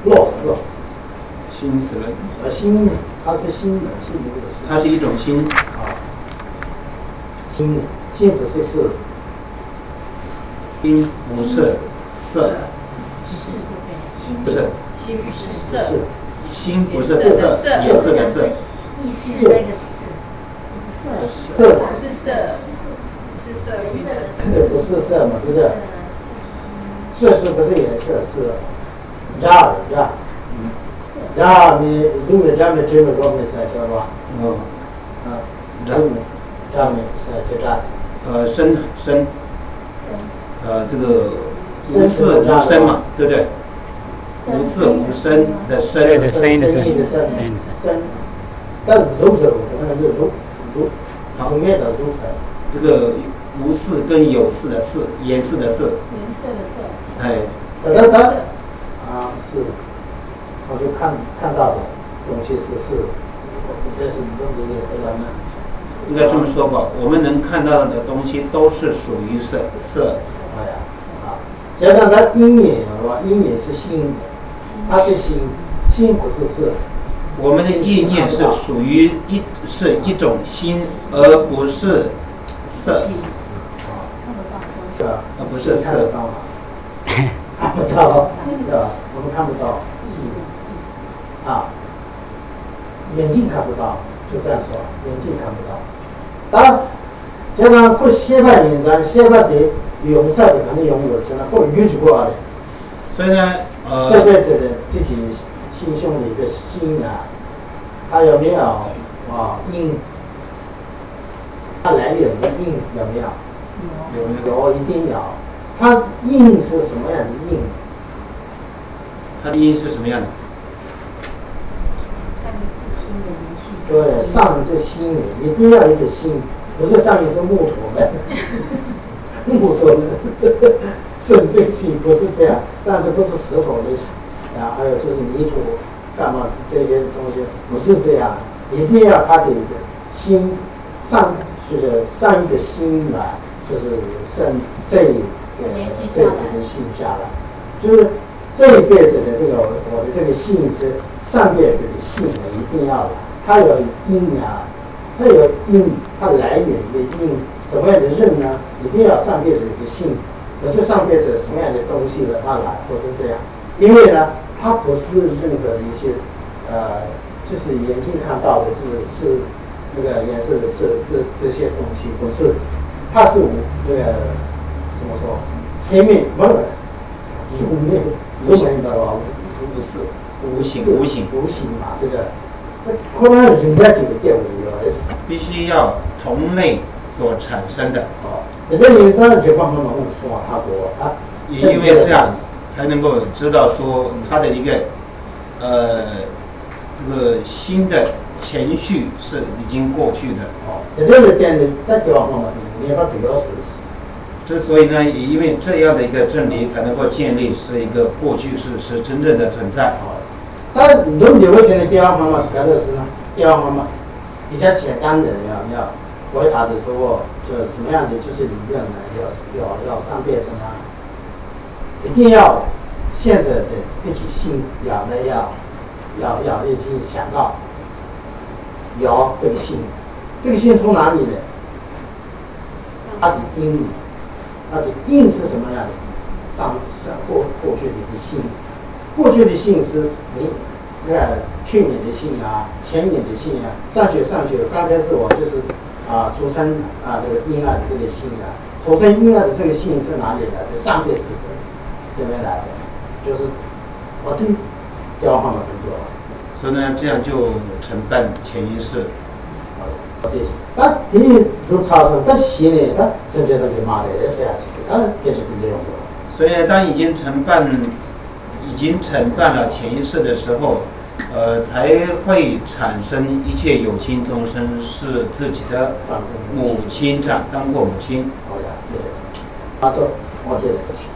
落，心是了。心呢？它是心的，心的。它是一种心。心呢？心不是色。心不是色。不是。心不是色。心不是色，颜色的色。意识那个色。不是色。不是色，不是色嘛，对不对？色是不是颜色？是呀。你如果这么这么说没事，知道吧？这么是这样。身。这个无色无声嘛，对不对？无色无声的声。对的，声音的声。但是如是那个就如面的如才。这个无色跟有色的色，颜色的色。颜色的色。哎。是。我就看到的东西是，这是应该这么说吧，我们能看到的东西都是属于色。加上它阴眼是吧？阴眼是心，它是心不是色。我们的意念是属于是一种心，而不是色。不是色。看不到，我们看不到。眼睛看不到，就这样说，眼睛看不到。当然，加上过西方现象，西方的用啥的可能用我只能过语句过的。所以呢，这辈子的自己心胸的一个心啊，它有没有因？它来源的因有没有？有，一定有。它因是什么样的因？它的因是什么样的？对，上一次心一定要一个心，不是上一次木头的，木头的圣真心不是这样，上次不是石头的还有就是泥土干嘛这些东西不是这样，一定要他的心就是上一个心来，就是生这个心下来，就是这一辈子的这个我的这个性是上辈子的性一定要来。它有因呀，它有因，它来源的因，什么样的人呢？一定要上辈子有个性，不是上辈子什么样的东西了，它来不是这样。因为呢，它不是任何的一些就是眼睛看到的是那个颜色的这些东西，不是，它是那个怎么说？生命不是入门的吧？无形嘛，对不对？可能人家就点无聊的事，必须要同类所产生的。那个人家就帮他们说他多，因为这样才能够知道说他的一个这个新的情绪是已经过去的。那个点的那地方嘛，你把对要试试。之所以呢，也因为这样的一个真理才能够建立是一个过去是真正的存在。但农民会觉得第二方嘛，干的是呢，第二方嘛，比较简单的要回答的时候，就什么样的就是理论呢？要上辈子呢，一定要现在的自己心要已经想到有这个心，这个心从哪里来？它的因，它的因是什么样的？上过去的一个心。过去的姓是去年的姓前年的姓上去，刚开始我就是出生这个婴儿的这个姓出生婴儿的这个姓是哪里来的？上辈子这边来的，就是我的电话号码不多了。所以呢，这样就承办潜意识。那你如超生，但是呢，他身边都就骂的也是啊，变成这样的。所以当已经承办了潜意识的时候，才会产生一切有情众生是自己的母亲当过母亲。我觉得，真是，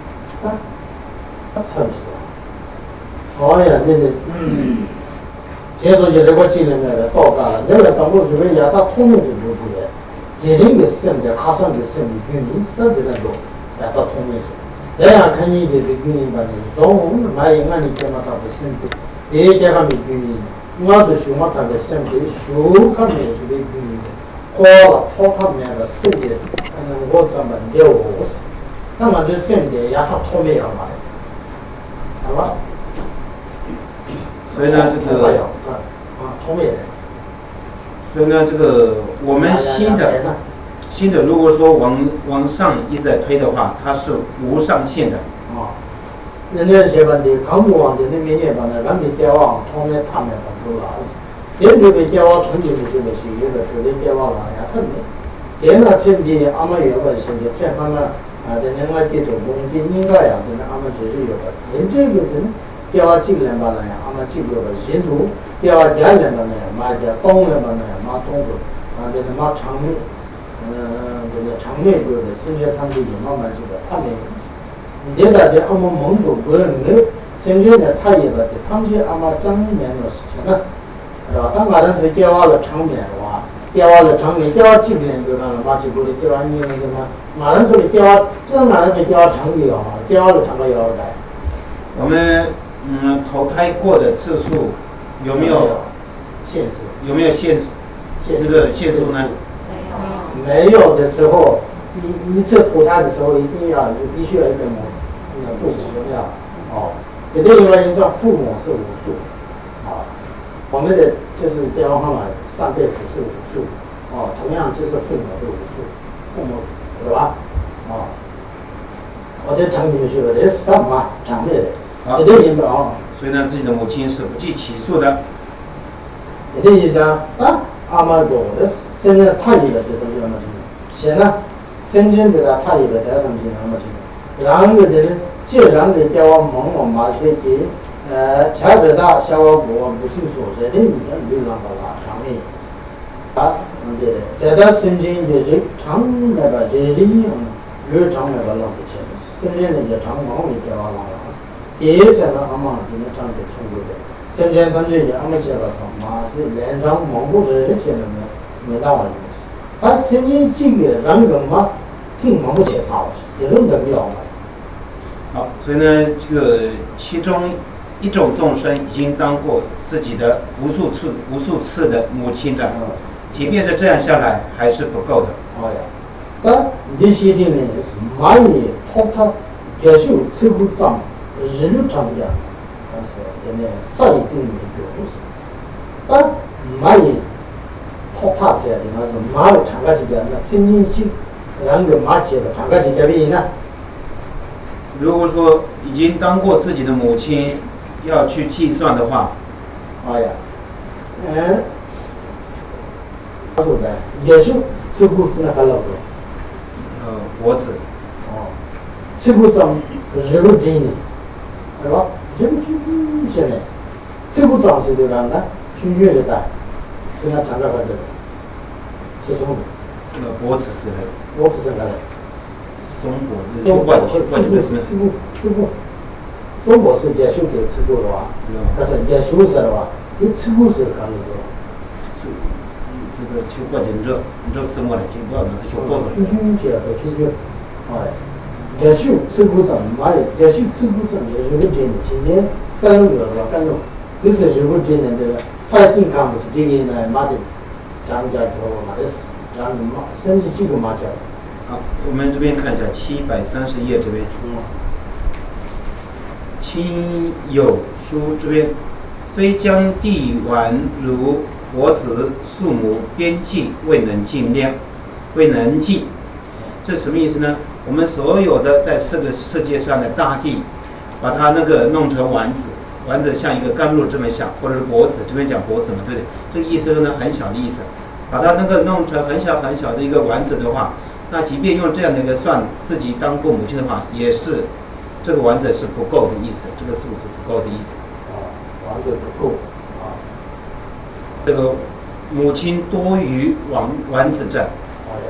结束就是我进来那个报告了，那个当我认为他后面就留不了，也人的生的，他上的生的，原因是那个到后面去。这样看你的这个原因吧，你说我们买俺的干嘛他的身体，别家他的原因，我都说嘛他的身体，说他没这个原因，好了，好他没了，身体，我怎么了我是，那么这身体也他脱没有嘛，好吧？所以呢，这个脱没了。所以呢，这个我们新的，如果说往上一再推的话，它是无上限的。啊，人家说吧，你康不完的那明年吧，那让你交往，他们他们不出来是，连这个交往春节的时候是有的，这个交往了呀，他们，连那春节俺们有个是的，这方面啊，在另外地头工地应该呀，在那俺们就是有的，连这个的呢，交往进来吧了呀，俺们这个的新路，交往家来吧呢，马家东来吧呢，马东路，啊，在那马长美。这个长美国的，甚至他们有慢慢这个，他们现在的俺们蒙古国人，甚至呢，他也把的，他们是俺们正面的事情呢，是吧？当俺们是调完了长面的话，调完了长面，调完几年就让马几国的调完你那个嘛，俺们说的调，这俺们是调长的要嘛，调完了长的要来。我们投胎过的次数有没有限制？有没有限制？这个限数呢？没有的时候，一次投胎的时候，必须要一个父母有没有？哦，另外一个父母是无数，啊，我们的就是电话号码上辈子是无数，哦，同样就是父母的无数，父母对吧？啊，我在城里面学的，这是干嘛？长辈的，你这明白啊？所以呢，自己的母亲是不计其数的。你的意思啊？阿妈说的，现在他一个的东西那么清楚，现在深圳的他一个的东西那么清楚，然后的呢，街上的叫我忙马些的，车子大小我不是说这里你看流浪的啦，上面啊，对的，在深圳的人长那个人用，人长那个老不清，深圳那个长忙也叫我老了，第一次呢阿妈今天长得中国的。现在咱这也俺们这个怎么是连上蒙古人这些人没当完意思，他现在这个人个嘛，挺蒙古切差的，这种都不要嘛。好，所以呢，这个其中一种众生已经当过自己的无数次的母亲长，即便是这样下来，还是不够的。哎呀，但这些的呢是蚂蚁托他接受这个长日常的。但是现在上一定的就是，但蚂蚁托他些的那种蚂蚁长个几个，那神经性，让个蚂蚁个长个几个病呢？如果说已经当过自己的母亲，要去计算的话，哎呀，他说的也是这个真的还老多。脖子。哦，这个长日不真的，对吧？这个现在，这个长势的人呢，群是大，跟他谈个话的，是什么的？脖子是的。脖子是哪的？松果是中国中国是也修的吃过的话，但是也修是的话，你吃过是干的多。这个修过真热，热什么的，真不要那是修过的。群节和群节，哎。也许这个怎么也许这个怎么是日本人的今年干了个吧，干了，这是日本人的最近看不是这个呢，马的涨价头马的是，然后马甚至几个马价。好，我们这边看一下730页这边，亲友书这边，虽将地丸如国子庶母边际未能尽量，未能尽，这什么意思呢？我们所有的在这个世界上的大地，把它那个弄成丸子，丸子像一个甘露这么小，或者是脖子，这边讲脖子嘛，对不对？这个意思呢，很小的意思，把它那个弄成很小很小的一个丸子的话，那即便用这样的一个算自己当过母亲的话，也是这个丸子是不够的意思，这个数字不够的意思。丸子不够啊。这个母亲多于丸子债。哎呀，